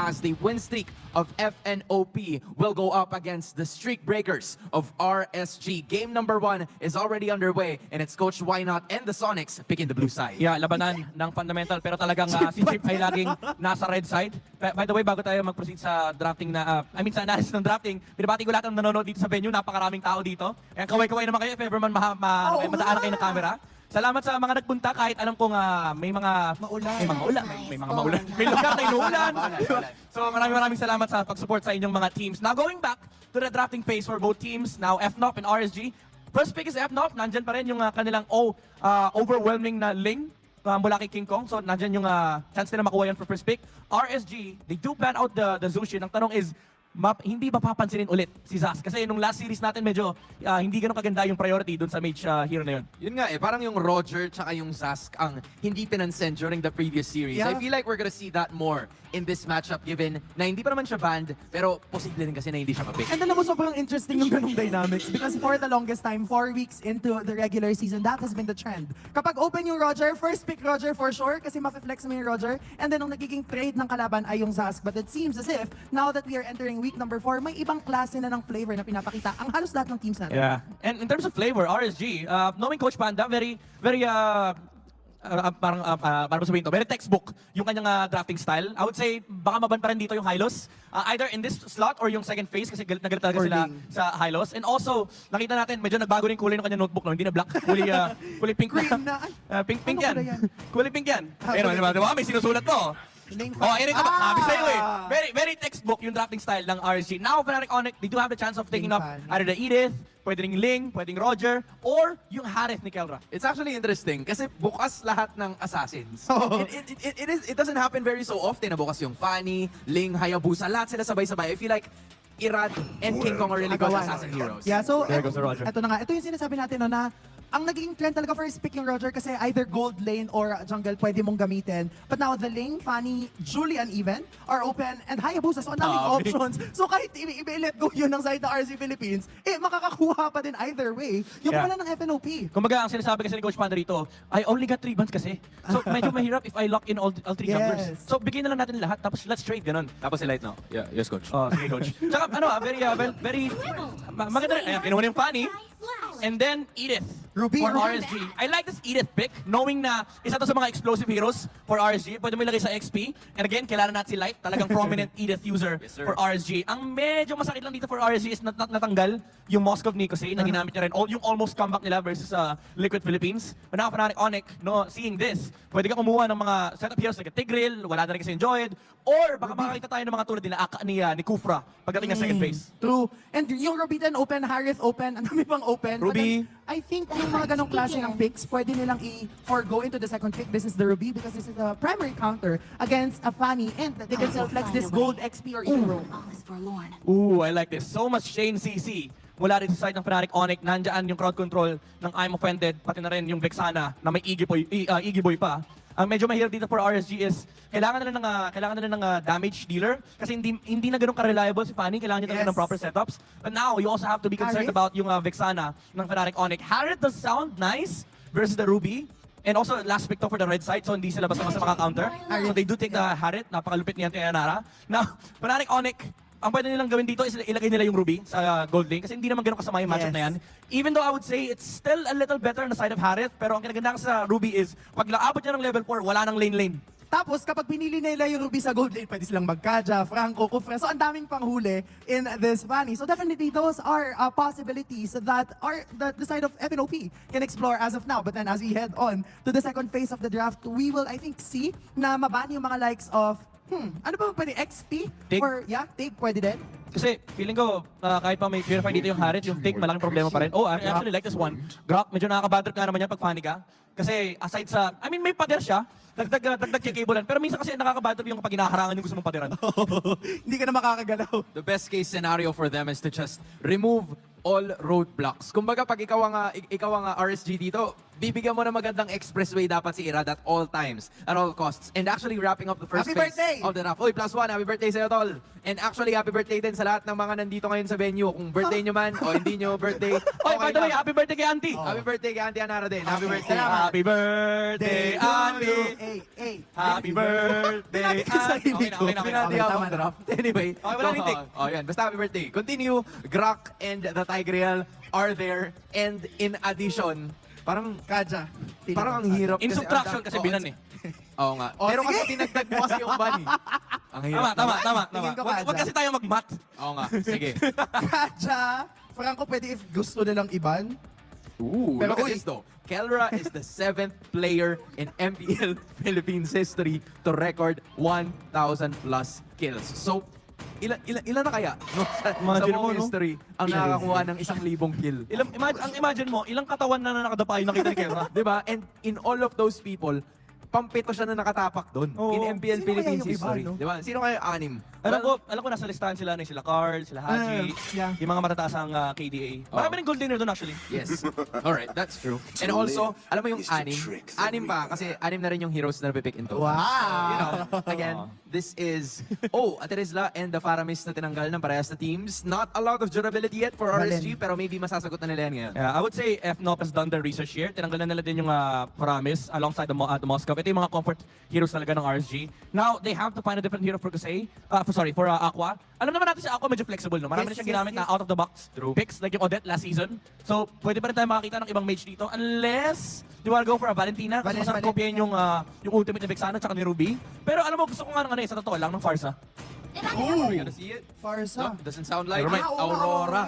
as the win streak of FNOP will go up against the streak breakers of RSG. Game number 1 is already underway, and it's Coach Why Not and the Sonics picking the blue side. Yeah, labanan ng fundamental pero talagang si Chip ay laging nasa red side. By the way, bago tayo mag-proceed sa drafting sa analysis ng drafting, binabati ko lahat ng nanonood dito sa venue, napakaraming tao dito. Kaya kaway-kaway naman kayo if ever man madaanan kayo ng camera. Salamat sa mga nagpunta kahit alam kong may mga maulan. May mga maulan. May lugar na inuulan. So maraming salamat sa pag-support sa inyong mga teams. Now going back to the drafting phase for both teams, now FNOP and RSG. First pick is FNOP, nandyan pa rin yung kanilang overwhelming na Ling mula kay King Kong. So nandyan yung chance nila makuha yan for first pick. RSG, they do plan out the Zushin. Ang tanong is, hindi ba papansinin ulit si Zas? Kasi nung last series natin medyo hindi ganun kaganda yung priority dun sa mage hero na yun. Yun nga parang yung Roger tsaka yung Zask ang hindi pinansin during the previous series. Yeah. I feel like we're gonna see that more in this matchup given na hindi pa naman siya banned, pero posible din kasi na hindi siya mapick. And alam mo, sobrang interesting yung ganung dynamics because for the longest time, 4 weeks into the regular season, that has been the trend. Kapag open yung Roger, first pick Roger for sure kasi mafe-flex mo yung Roger. And then nung nagiging trade ng kalaban ay yung Zask. But it seems as if, now that we are entering week number 4, may ibang klase na ng flavor na pinapakita ang halos lahat ng teams natin. Yeah. And in terms of flavor, RSG, knowing Coach Panda, very parang sabihin to, very textbook yung kanyang drafting style. I would say, baka maban pa rin dito yung Hylos. Either in this slot or yung second phase kasi galit na galit talaga sila sa Hylos. And also, nakita natin, medyo nagbago rin kulay ng kanyang notebook, no? Hindi na black, kulay pink na. Pink yan. Kulay pink yan. Pero, diba? May sinusulat to. Ayun ka ba? Sabi sa'yo eh. Very textbook yung drafting style ng RSG. Now, Fnatic Onyx, they do have the chance of taking up either the Edith, pwedeng Ling, pwedeng Roger, or yung Harith ni Kelra. It's actually interesting kasi bukas lahat ng assassins. It doesn't happen very so often na bukas yung Fanny, Ling, Hayabusa, lahat sila sabay-sabay. I feel like Irad and King Kong are really good assassin heroes. Yeah, so There goes the Roger. ito na nga, ito yung sinasabi natin no, na ang naging trend talaga first pick yung Roger kasi either gold lane or jungle pwede mong gamitin. But now the lane, Fanny, Julian even, are open and Hayabusa. So ang daming options. So kahit i-let go yun ng side ng RC Philippines, makakakuha pa din either way. Yung pala ng FNOP. Kumbaga, ang sinasabi kasi ni Coach Panda rito, I only got 3 bans kasi. So medyo mahirap if I lock in all 3 junglers. So bigyan na lang natin lahat, tapos let's trade, ganun. Tapos si Light now. Yeah, yes coach. Sige Coach. Tsaka very, maganda rin. Ayan, kinuha yung Fanny. And then Edith Ruby. for RSG. I like this Edith pick, knowing na isa to sa mga explosive heroes for RSG. Pwede mo ilagay sa XP. And again, kailangan natin si Light, talagang prominent Edith user for RSG. Ang medyo masakit lang dito for RSG is natanggal yung Moskov Nikosei na ginamit niya rin. Yung almost comeback nila versus Liquid Philippines. But now, Fnatic Onyx, seeing this, pwede ka kumuha ng mga setup heroes like a Tigreal, wala na rin kasi enjoyed. Or baka makakita tayo ng mga tulad nila Aka ni Kufra pagdating ng second phase. True. And yung Ruby din open, Harith open, ang dami pang open. Ruby. But I think yung mga ganong klase ng picks, pwede nilang i-forgo into the second pick. This is the Ruby because this is a primary counter against a Fanny and they can still flex this gold XP or hero. All is forlorn. Ooh, I like this. So much Shane CC. Mula rin sa side ng Fnatic Onyx, nandyan yung crowd control ng I'm Offended, pati na rin yung Vexana na may Iggy Boy pa. Ang medyo mahirap dito for RSG is kailangan na ng damage dealer kasi hindi na ganoon ka-reliable si Fanny, kailangan niya talaga ng proper setups. But now, you also have to be concerned about yung Vexana ng Fnatic Onyx. Harith does sound nice versus the Ruby. And also, last pick to for the red side, so hindi sila basta-basta maka-counter. So they do take the Harith, napakalupit niya Yanara. Now, Fnatic Onyx, ang pwede nilang gawin dito is ilagay nila yung Ruby sa gold lane kasi hindi naman ganun kasama yung matchup na yan. Even though I would say it's still a little better on the side of Harith, pero ang kinaganda sa Ruby is pag naabot niya ng level 4, wala nang lane. Tapos kapag pinili nila yung Ruby sa gold lane, pwede silang magkaja, Franco, Kufra. So ang daming panghuli in this Fanny. So definitely those are possibilities that are the side of FNOP can explore as of now. But then as we head on to the second phase of the draft, we will I think see na maban yung mga likes of ano ba pwede? XP? Tig. Or Tig pwede din? Kasi feeling ko, kahit pa may purify dito yung Harith, yung Tig, malaking problema pa rin. Oh, I actually like this one. Grok, medyo nakaka-bad trip nga naman yan pag Fanny ka. Kasi aside sa, may pader siya, dagdag kikabulan. Pero minsan kasi nakaka-bad trip yung pag hinaharangan yung gusto mong paderan. Hindi ka na makakagalaw. The best case scenario for them is to just remove all roadblocks. Kumbaga pag ikaw ang RSG dito, bibigyan mo na magandang expressway dapat si Irad at all times, at all costs. And actually wrapping up the first Happy phase birthday! of the draft. Uy, +1, happy birthday sa'yo, tol. And actually, happy birthday din sa lahat ng mga nandito ngayon sa venue. Kung birthday nyo man o hindi nyo birthday, Oy, by the way, lang. happy birthday kay Auntie! Happy birthday kay Auntie Anara din. Happy birthday. Salamat. Happy birthday, Auntie! Hey. Happy birthday, Pinati ka sa Auntie! sarili ko. Binati Okay, ako tama ng na. draft. Anyway. Okay, wala rin take. Oh, yan. Basta happy birthday. Continue. Grok and the Tigreal are there. And in addition, parang Kaja. ang hirap. In subtraction kasi binan eh. Oo nga. Oh, Pero sige. kasi dinagdag mo kasi yung bunny. Ang hirap. Tama. Tingin ko Wag Kaja. kasi tayo mag-math. Oo nga. Sige. Kaja. Franco, pwede if gusto nilang iban. Ooh, Pero look at uy. this though. Kelra is the 7th player in MPL Philippines history to record 1,000 plus kills. So, ilan na kaya no, sa Imagine buong mo, no? history ang nakakakuha ng 1,000 kill? Imagine mo, ilang katawan na nakadapa yung nakita ni Kelra. Diba? And in all of those people, pampito siya na nakatapak doon Oo. in MPL Sino kaya Philippines yung iba, history. no? Diba? Sino kaya anim? Alam ko nasa listahan sila, sila Carl, sila Haji, yeah. yung mga matataas ang KDA. Oh. Marami rin gold dinner doon actually. Yes. Alright, that's true. And also, alam mo yung anim pa, kasi anim na rin yung heroes na napipick into. Wow. You know, again, this is, Aterizla and the Faramis na tinanggal ng parehas na teams. Not a lot of durability yet for RSG, pero maybe masasagot na nila yan ngayon. Yeah, I would say FNOP has done their research here. Tinanggal na nila din yung Paramis alongside the Moscow. Ito yung mga comfort heroes talaga ng RSG. Now, they have to find a different hero for Kusei. For Aqua. Alam naman natin si Aqua medyo flexible, no? Marami na Yes, siyang ginamit yes, na out of the box picks like yung Odette last season. So, pwede pa rin tayo makakita ng ibang mage dito unless you wanna go for a Valentina kasi masarap kopyahin yung ultimate ni Vexana tsaka ni Ruby. Pero alam mo, gusto ko nga ng sa totoo lang, ng Farsa. Are we gonna see it? Farsa. No, doesn't sound like Never it. mind. Aurora.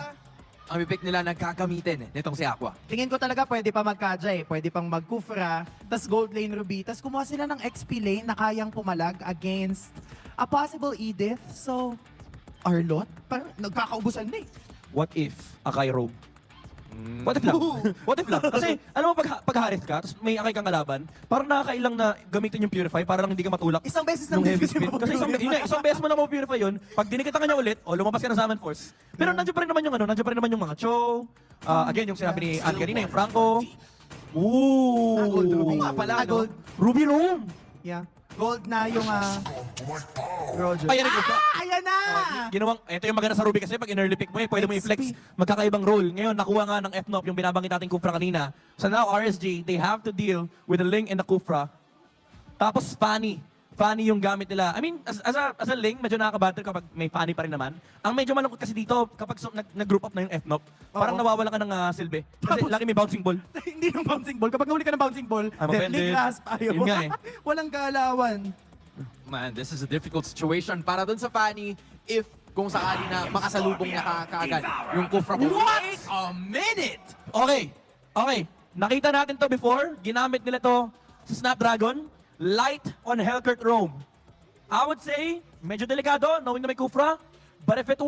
Ang pipick nila na gagamitin nitong si Aqua. Tingin ko talaga pwede pa magkaja eh. Pwede pang magkufra, tas gold lane Ruby, tas kumuha sila ng XP lane na kayang pumalag against a possible Edith. So, Arlot? Parang nagkakaubusan na eh. What if Akai Rogue? What if lang? What if lang? Kasi, alam mo, pag Harith ka, tapos may Akai kang kalaban, parang nakakailang na gamitin yung Purify para lang hindi ka matulak Isang beses nung lang heavy din spin. Kasi isang beses mo na mo-purify yun, pag dinikita ka niya ulit, lumabas ka na Summon Force. Pero nandiyan pa rin naman yung nandiyan pa rin naman yung mga Cho, again, yung sinabi ni Ann kanina, yung Franco. Gold Ruby. Oo nga pala, no? Gold. Ruby Room! Yeah. Gold na yung Roger. Ayan na yung Ayan na! ito yung maganda sa Ruby kasi pag in-early pick mo pwede mo i-flex magkakaibang role. Ngayon, nakuha nga ng FNOP yung binabanggit nating Kufra kanina. So now, RSG, they have to deal with the Ling and the Kufra. Tapos, Fanny. Fanny yung gamit nila. I mean, as a Ling, medyo nakaka-battle kapag may Fanny pa rin naman. Ang medyo malungkot kasi dito, kapag nag-group up na yung FNOP, parang nawawalan ka ng silbi. Kasi lagi may bouncing ball. Hindi ng bouncing ball. Kapag nahuli ka ng bouncing ball, I'm deadly offended. grasp. Ayaw Yun mo. nga eh. Walang galawan. Man, this is a difficult situation para dun sa Fanny if kung sakali na makasalubong niya kaagad yung Kufra ko. Wait a minute! Okay. Nakita natin to before. Ginamit nila to sa Snapdragon. Light on Hellcurt Rome. I would say, medyo delikado, knowing na may Kufra. But if it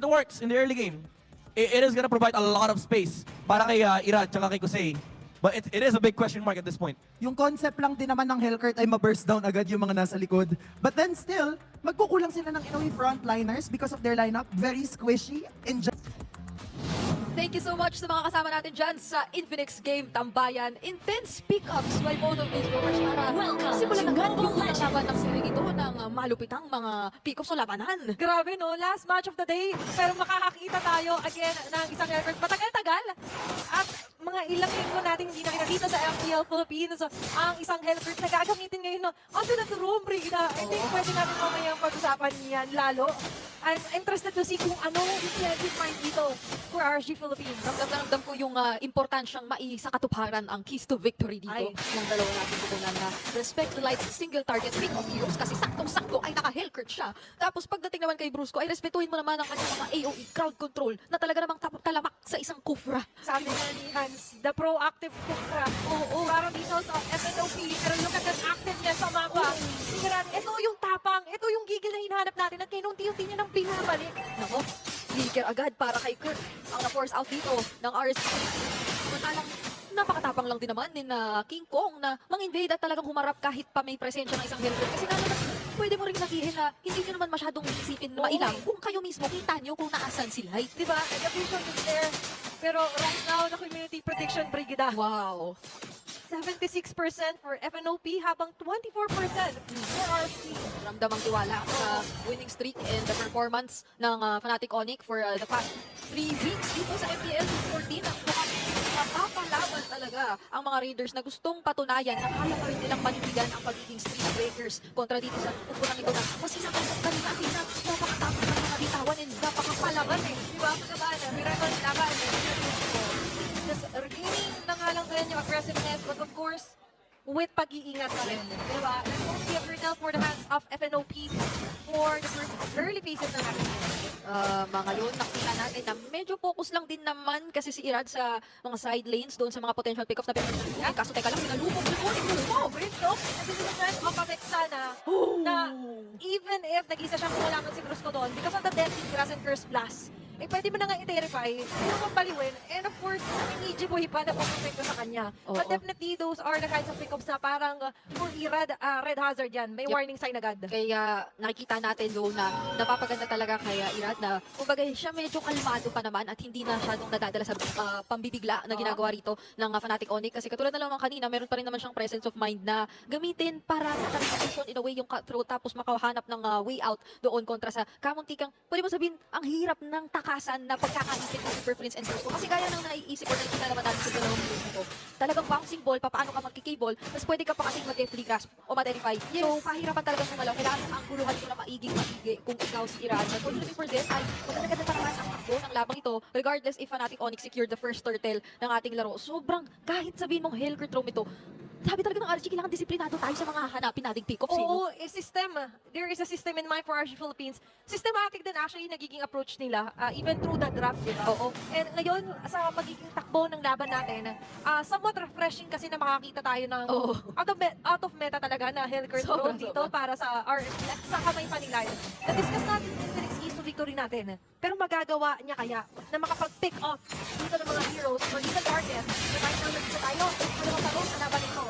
works in the early game, it is gonna provide a lot of space para kay Irad tsaka kay Kusei. But it is a big question mark at this point. Yung concept lang din naman ng Hellcurt ay ma-burst down agad yung mga nasa likod. But then still, magkukulang sila ng Inoue frontliners because of their lineup. Very squishy and Thank you so much sa mga kasama natin dyan sa Infinix Game Tambayan. Intense pickups by both of these movers para simulan agad yung laban ng series ito ng malupitang mga pickups o labanan. Grabe no, last match of the day. Pero makakakita tayo again ng isang record. Matagal-tagal. At mga ilang linggo natin hindi nakita dito sa FPL Philippines. Ang isang Hellcurt na gagamitin ngayon. Onto the room, Brigida. I think pwede natin mamayang pag-usapan niyan lalo. I'm interested to see kung ano yung find dito for RSG Philippines. Ramdam na ramdam ko yung importansyang maisakatuparan ang keys to victory dito. Ay. Yung dalawa natin tutunan na respect the light single target pick of heroes kasi saktong-sakto ay naka-Hellcurt siya. Tapos pagdating naman kay Brusco ay respetuhin mo naman ang kanyang mga AOE crowd control na talaga namang talamak sa isang Kufra. Sabi nga ni Hans, the proactive Kufra. Oo, parang dito sa FNOP. Pero look at that activeness sa mapa. Sigurad, ito yung tapang. Ito yung gigil na hinahanap natin at kinunti-unti niya nang pinabalik. Nako, leaker agad para kay Kurt ang na-force out dito ng RSG. Samantalang napakatapang lang din naman ni King Kong na mang-invade at talagang humarap kahit pa may presensya ng isang Hellcurt. Kasi naman, pwede mo rin sabihin na hindi nyo naman masyadong isipin na mailang kung kayo mismo kita nyo kung naasan sila. Diba? The vision is there. Pero right now, the community prediction, Brigida. Wow. 76% for FNOP habang 24% for RSG. Ramdam ang tiwala sa winning streak and the performance ng Fnatic Onyx for the past 3 weeks dito sa FPL 14. Napapalaban talaga ang mga Raiders na gustong patunayan na kaya pa rin nilang panindigan ang pagiging streak breakers kontra dito sa pupunang ito na kasi nakakatabi natin na napakatapos ng mga bitawan and napakapalaban eh. Di ba? Pagkabaan na, miracle laban eh. Just regaining na nga lang din yung aggressiveness, but of course, with pag-iingat pa rin. Diba? Let's hope be a hurdle for the hands of FNOP for the first early phases ng ating game. Mga yun, nakita natin na medyo focus lang din naman kasi si Irad sa mga side lanes doon sa mga potential pick-offs na pinag-iingat. Kaso teka lang, pinalupog Oh, Brimstone, and this is a chance of Vexana na even if nag-isa siyang kulaman si Brusco doon, because of the Deadly Grass and Curse Blast, eh pwede mo na nga i-terrify, hindi mo paliwin, and of course, ang Ijiboy pa na pumapekto sa kanya. But Oo. definitely, those are the kinds of pickups na parang for Irad, Red Hazard yan. May Yep. warning sign agad. Kaya nakikita natin doon na napapaganda talaga kaya Irad na kumbaga siya medyo kalmado pa naman at hindi na masyadong nadadala sa pambibigla na ginagawa rito ng Fnatic Onyx. Kasi katulad na lang kanina, meron pa rin naman siyang presence of mind na gamitin para makapag-position in a way yung cutthroat tapos makahanap ng way out doon kontra sa kamuntikang, pwede mo sabihin, ang hirap ng takasan na pagkakaisip ng Super Prince and Brusco. Kasi gaya ng naiisip or nakikita naman natin sa dalawang video nito, talagang bouncing ball, paano ka magkikable, tapos pwede ka pa kasing mag-free grasp o ma-verify. So, pahirapan talaga sumalaw. Kailangan ang guluhan ko na maiging kung ikaw si Irad. But fortunately for them, ay maganda pa naman ang takbo ng labang ito, regardless if Fnatic Onyx secured the first turtle ng ating laro. Sobrang, kahit sabihin mong Hellcurt Roam ito, sabi talaga ng RG, kailangan disiplinado tayo sa mga hanapin nating pick-off. Oo, system. There is a system in mind for RG Philippines. Systematic din actually nagiging approach nila, even through the draft, di ba? Oo. And ngayon, sa magiging takbo ng laban natin, somewhat refreshing kasi na makakita tayo ng Oo. out of meta talaga na Hellcurt Sobra, Roam dito sobra. para sa kamay pa nila. Na-discuss natin yung Phoenix Keys to victory natin. Pero magagawa niya kaya na makapag-pick off dito ng mga heroes or even targets na kahit na nagsa tayo, ano ang taro sa laban nito.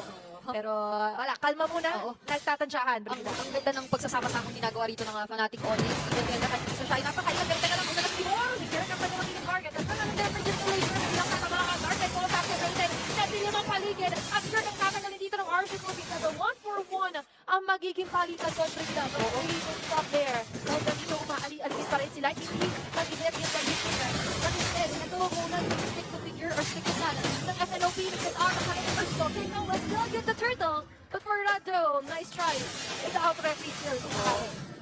Pero wala, kalma muna. Oo. Nagtatansyahan. Ang ganda ng pagsasama-sama ginagawa rito ng Fnatic Onyx. Even ganda ka dito siya. Napakailang ganda ka lang. Una na si Moro. Si Kira ka pa naman yung target. At ano ang temperature ng laser? Bilang ka mga target. Kung tapos rated. Natin yung mga paligid. At sure kang tatanggalin dito ng RG Philippines. The 1-for-1 ang magiging palitan kontra nila. But we will stop there. Dahil dito umaali-alis pa rin sila. Hindi nag-get yung pag-ibig. But instead, nagawa muna yung stick to figure or stick to plan ng FNOP because our first stop. They know let's still get the turtle. But for Rado, nice try. It's out referee still.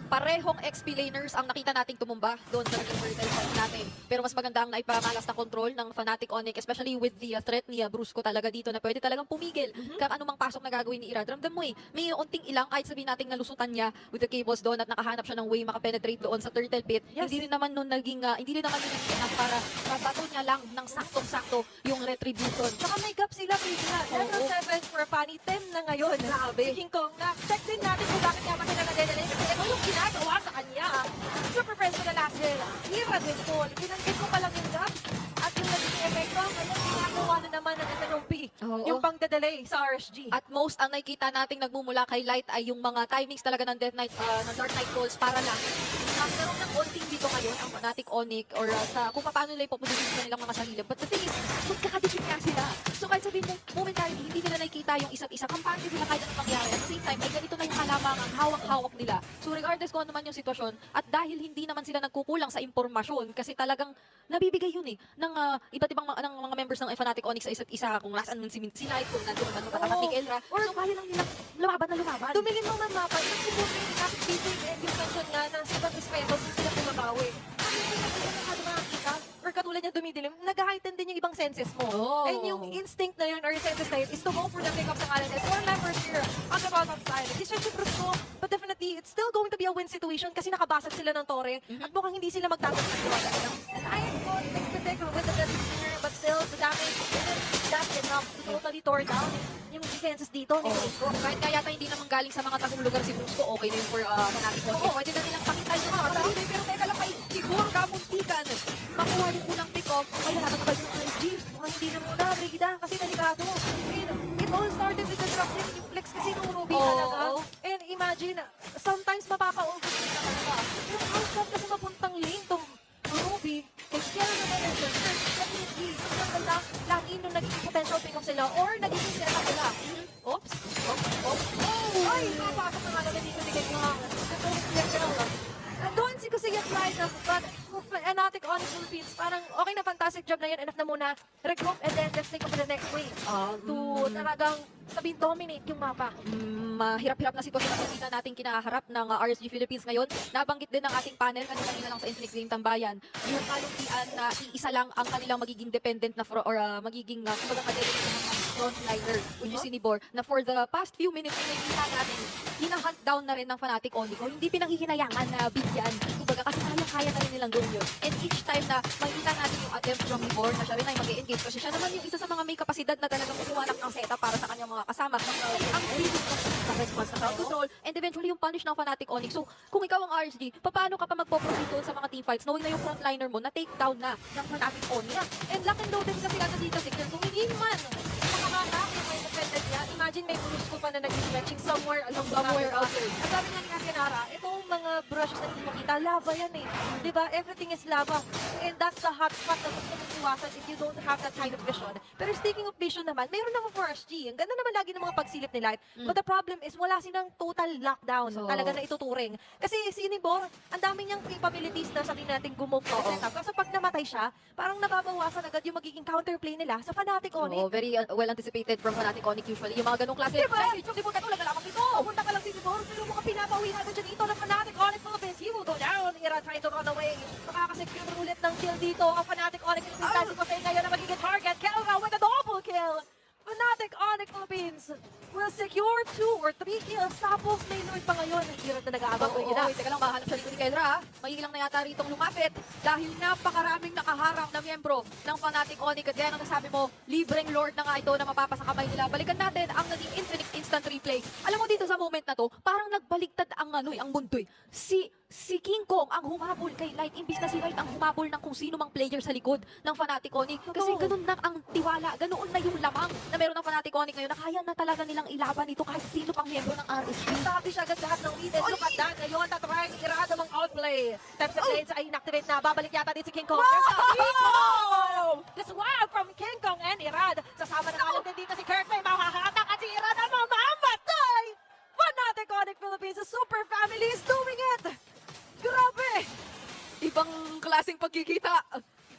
Parehong XP laners ang nakita nating tumumba doon sa naging turtle fight natin. Pero mas maganda ang naipamalas na control ng Fnatic Onyx, especially with the threat ni Brusco talaga dito na pwede talagang pumigil kung anumang pasok na gagawin ni Irad. Ramdam mo may unting ilang kahit sabihin nating nalusutan niya with the cables doon at nakahanap siya ng way makapenetrate doon sa turtle pit. Yes. Hindi rin naman nun naging enough para mabato niya lang ng saktong-sakto yung retribution. Tsaka may gap sila, Priscilla. Level Oo. 7 for Fanny, 10 na ngayon. Grabe. Si King Kong, na-check din natin kung bakit nga ba sila nadedalay. Kasi ito yung ginagawa sa kanya. Super friends ko na last year. Hira din po. Binanggit ko pa lang yung gap. At yung naging epekto, ngayon ginagawa na naman ng FNOP. Oo. Yung pang-delay sa RSG. At most ang nakikita nating nagmumula kay Light ay yung mga timings talaga ng Death Knight, ng Dark Knight Calls para lang magkaroon ng ulting dito ngayon ang Fnatic Onyx or sa kung paano nila ipoposition sa nilang mga sarili. But the thing is, magkakadikit nga sila. So kahit sabihin mo, momentarily, hindi nila nakikita yung isa't isa. Kampante sila kahit anong mangyari. At the same time, ay ganito na yung kalamangan, hawak-hawak nila. So regardless kung ano man yung sitwasyon, at dahil hindi naman sila nagkukulang sa impormasyon, kasi talagang nabibigay yun ng iba't ibang ng mga members ng Fnatic Onyx sa isa't isa. Kung nasaan man si Night, kung nandun naman matatakot ni Elra. So kaya lang nila lumaban na lumaban. Tumingin mo man mapa, yung siguro yung kapit basic and yung mention nga na sa ibang respeto sila bumabawi. Kasi hindi na makakita or katulad niya dumidilim, nag-heighten din yung ibang senses mo. Oh. And yung instinct na yun or yung senses na yun is to go for the pick-up sa kanan. And for members here on the bottom side, this is yung Brusco, but definitely it's still going to be a win situation kasi nakabasag sila ng tore at mukhang hindi sila magtatapos ng wala. And I am going to predict with the Deadly Singer, but still the damage isn't that enough to totally tore down yung defenses dito ni Brusco. Kahit kaya yata hindi naman galing sa mga tagong lugar si Brusco, okay na yun for Fnatic Onyx. Pwede na nilang pakita yung mga sarili, pero teka lang kay Siguro kamuntikan. Makuha yung unang pick-off. Ay, nakakabal yung RG. Mukhang hindi na muna, Brigida, kasi delikado. And it all started with the disruption yung flex kasi nung Ruby Oo. talaga. And imagine, sometimes mapapa-overfit na talaga. Yung outside kasi mapuntang lane tong Ruby. Kaya naman yung definitely, sobrang ganda lagi nung naging potential pick-off sila or naging setup nila. Ay, papasok na nga naman dito si King Kong. Doon si Kusiya tried na, but Fnatic Onyx Philippines, parang okay na, fantastic job na yun. Enough na muna. Regroup and then let's take up the next wave. To talagang sabihin dominate yung mapa. Mahirap-hirap na sitwasyon na nakikita natin kinaharap ng RSG Philippines ngayon. Nabanggit din ng ating panel kanina lang sa Infinix Game Tambayan, yung kalungkian na iisa lang ang kanilang magiging dependent na magiging kumbaga frontliner, which is si Nibor, na for the past few minutes na nakikita natin, hinahunt down na rin ng Fnatic Onyx. Hindi pinanghihinayangan na bigyan. Kumbaga kasi kaya na rin nilang gawin yun. And each time na makikita natin yung attempt from Nibor na siya rin ay mag-engage kasi siya naman yung isa sa mga may kapasidad na talagang kukuhanak ng setup para sa kanyang mga kasama. Ang bilis ng response sa crowd control and eventually yung punish ng Fnatic Onyx. So kung ikaw ang RSG, paano ka pa magpo-proceed doon sa mga teamfights knowing na yung frontliner mo na take down na ng Fnatic Onyx? And lock and loaded kasi sila dito si Kung hindi man makahatak na may defended niya, imagine may bulus ko pa na nag-stretching somewhere along the out there. At sabi nga ni Kakinara, itong mga brushes na hindi makita, lava yan eh. Diba? Everything is lava. And that's the hot spot na gusto mong iwasan if you don't have that kind of vision. Pero speaking of vision naman, mayroon naman for RSG. Ang ganda naman lagi ng mga pagsilip ni Light. But the problem is, wala silang total lockdown talaga na ituturing. Kasi si Nibor, ang dami niyang capabilities na sabihin natin gumove sa setup. Kasi pag namatay siya, parang nababawasan agad yung magiging counterplay nila sa Fnatic Onyx. Very well anticipated from Fnatic Onyx usually. Yung mga ganong klase. Diba? Yung Nibor katulad na lamang dito. Pupunta ka lang si Nibor, pero mga pinapauwi natin dyan dito ng Fnatic Onyx Philippines. He will go down. Ira trying to run away. Makakasecure ulit ng kill dito. Ang Fnatic Onyx Philippines. Si Jose ngayon na magiging target. Kelva with a double kill. Fnatic Onyx Philippines will secure 2 or 3 kills. Tapos may Lord pa ngayon. Ang hirap na nag-aabang. Teka lang, mahanap siya dito ni Kendra. Magigilang na yata ritong lumapit dahil napakaraming nakaharang na miyembro ng Fnatic Onyx. At gaya ng nasabi mo, libreng Lord na nga ito na mapapasa kamay nila. Balikan natin ang naging Infinix Instant Replay. Alam mo dito sa moment na to, parang nagbaliktad ang ang mundo eh. Si King Kong ang humabol kay Light, imbis na si Light ang humabol ng kung sino mang player sa likod ng Fnatic Onyx. Kasi ganun na ang tiwala, ganoon na yung lamang na meron ng Fnatic Onyx ngayon na kaya na talaga nilang ilaban ito kahit sino pang miyembro ng RSG. Sabi siya agad lahat ng lead. Look at that. Ngayon, tatry ni Irada mang outplay. Taps of lanes ay inactivate na. Babalik yata din si King Kong. There's a King Kong! The swag from King Kong and Irad. Sasama na nga din dito si Kirk. May mahahatak at si Irad ang mamamatay! Fnatic Onyx Philippines, the super family is doing it! Grabe! Ibang klaseng pagkikita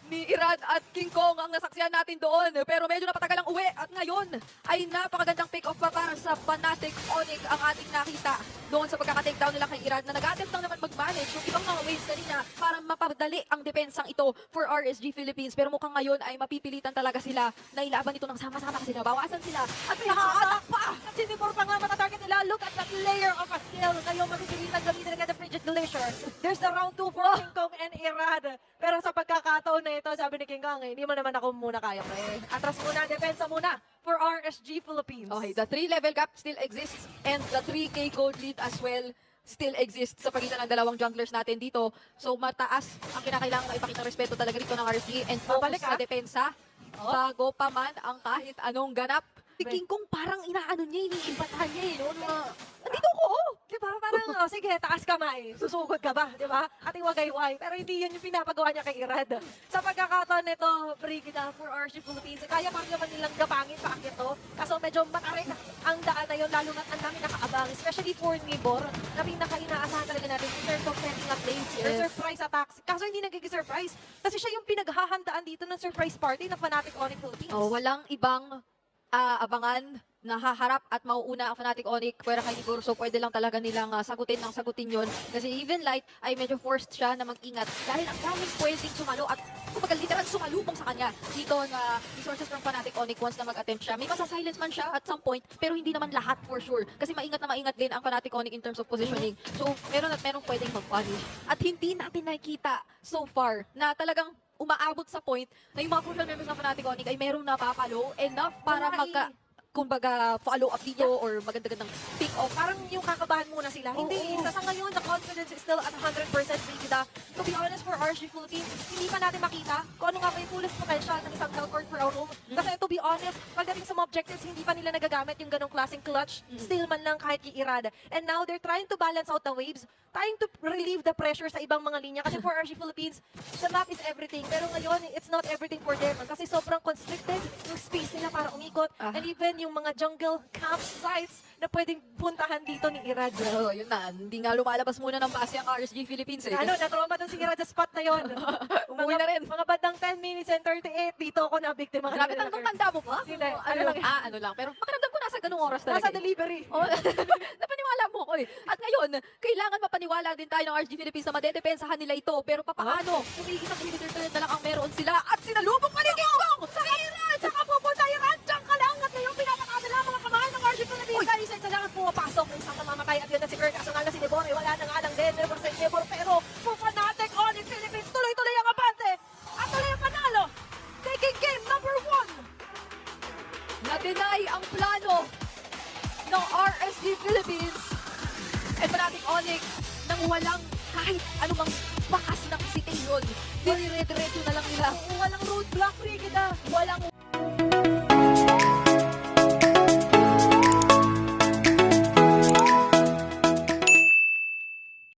ni Irad at King Kong ang nasaksihan natin doon. Pero medyo napatagal ang uwi at ngayon ay napakagandang pick-off pa para sa Fnatic Onyx ang ating nakita doon sa pagkaka-takedown nila kay Irad na nag-attempt lang naman mag-manage yung ibang mga waves kanina para mapadali ang depensang ito for RSG Philippines. Pero mukhang ngayon ay mapipilitan talaga sila na ilaban ito ng sama-sama kasi nabawasan sila at may nakaatak pa! At si Nibor pa nga matatarget nila. Look at that layer of a skill. Ngayon mapipilitan gamitin agad the Frigid Glacier. There's the round 2 for King Kong and Irad. Pero sa pagkakataon na ito, sabi ni King Kong, hindi mo naman ako muna kaya. Atras muna, depensa muna for RSG Philippines. Okay, the 3-level gap still exists and the 3K gold lead as well still exists sa pagitan ng dalawang junglers natin dito. So mataas ang kinakailangan na ipakita respeto talaga rito ng RSG and focus Babalik, sa depensa bago pa man ang kahit anong ganap. Si Be- King Kong parang inaano niya, iniimbatahan niya eh. No? Nandito ko! Di ba? Parang, sige, taas kamay. Susugod ka ba? Di ba? At iwagayway. Pero hindi yun yung pinapagawa niya kay Irad. Sa pagkakataon nito, Brigida for RSG Philippines, kaya pa naman nilang gapangin pa ito. Kaso medyo matarik ang daan na yun, lalo na ang dami nakaabang. Especially for Nibor, na pinaka-inaasahan talaga natin in terms of setting up lanes or Yes. surprise attacks. Kaso hindi nagiging surprise. Kasi siya yung pinaghahandaan dito ng surprise party ng Fnatic Onyx Philippines. Oh, walang ibang abangan na haharap at mauuna ang Fnatic Onyx pwera kay Nibor. So pwede lang talaga nilang sagutin yun. Kasi even Light ay medyo forced siya na mag-ingat dahil ang daming pwedeng sumalo at kumbaga literal sumalubong sa kanya dito na resources ng Fnatic Onyx once na mag-attempt siya. May masa-silence man siya at some point pero hindi naman lahat for sure. Kasi maingat na maingat din ang Fnatic Onyx in terms of positioning. So meron at merong pwedeng mag-punish. At hindi natin nakikita so far na talagang umaabot sa point na yung mga crucial members ng Fnatic Onyx ay merong napapalo enough para kumbaga follow-up dito or maganda-gandang pick-off. Parang yung kakabahan muna sila. Hindi, sa ngayon, the confidence is still at 100% Brigida. To be honest, for RSG Philippines, hindi pa natin makita kung ano nga ba yung fullest potential ng isang Hellcore for our room. Kasi to be honest, pagdating sa mga objectives, hindi pa nila nagagamit yung ganong klaseng clutch. Still man lang kahit iirada. And now, they're trying to balance out the waves, trying to relieve the pressure sa ibang mga linya. Kasi for RSG Philippines, the map is everything. Pero ngayon, it's not everything for them. Kasi sobrang constricted yung space nila para umikot. And even yung mga jungle campsites na pwedeng puntahan dito ni Irad. Pero yun na, hindi nga lumalabas muna ng base ang RSG Philippines eh. Ano, na-trauma dun si Irad sa spot na yon. Umuwi na rin. Mga bandang 10 minutes and 38, dito ako na-biktima. Grabe, tanda mo pa? Hindi, Ano lang, ano lang. Pero pakiramdam ko nasa ganung oras talaga. Nasa eh. delivery. Oh, napaniwala mo ko eh. At ngayon, kailangan mapaniwala din tayo ng RSG Philippines na madedepensahan nila ito. Pero papaano? Kung may isang limited turret na lang ang meron sila at sinalubog pa ni King Kong! Sa Iran! Saka pupunta Iran! Diyan ka lang! At ngayon pinapakadala ang mga kamay ng RSG Philippines. Sa isa lang pumapasok ng isang namamatay at yun na si Kurt. Kaso nga na si Nebor, wala na nga lang din. Nebor sa Nebor, pero Fanatic Onyx Philippines tuloy-tuloy ang abante. At tuloy ang panalo. Taking game number 1. Na-deny ang plano ng RSG Philippines at Fanatic Onyx nang walang kahit anumang bakas ng hesitation. Dire-diretso na lang nila. Walang roadblock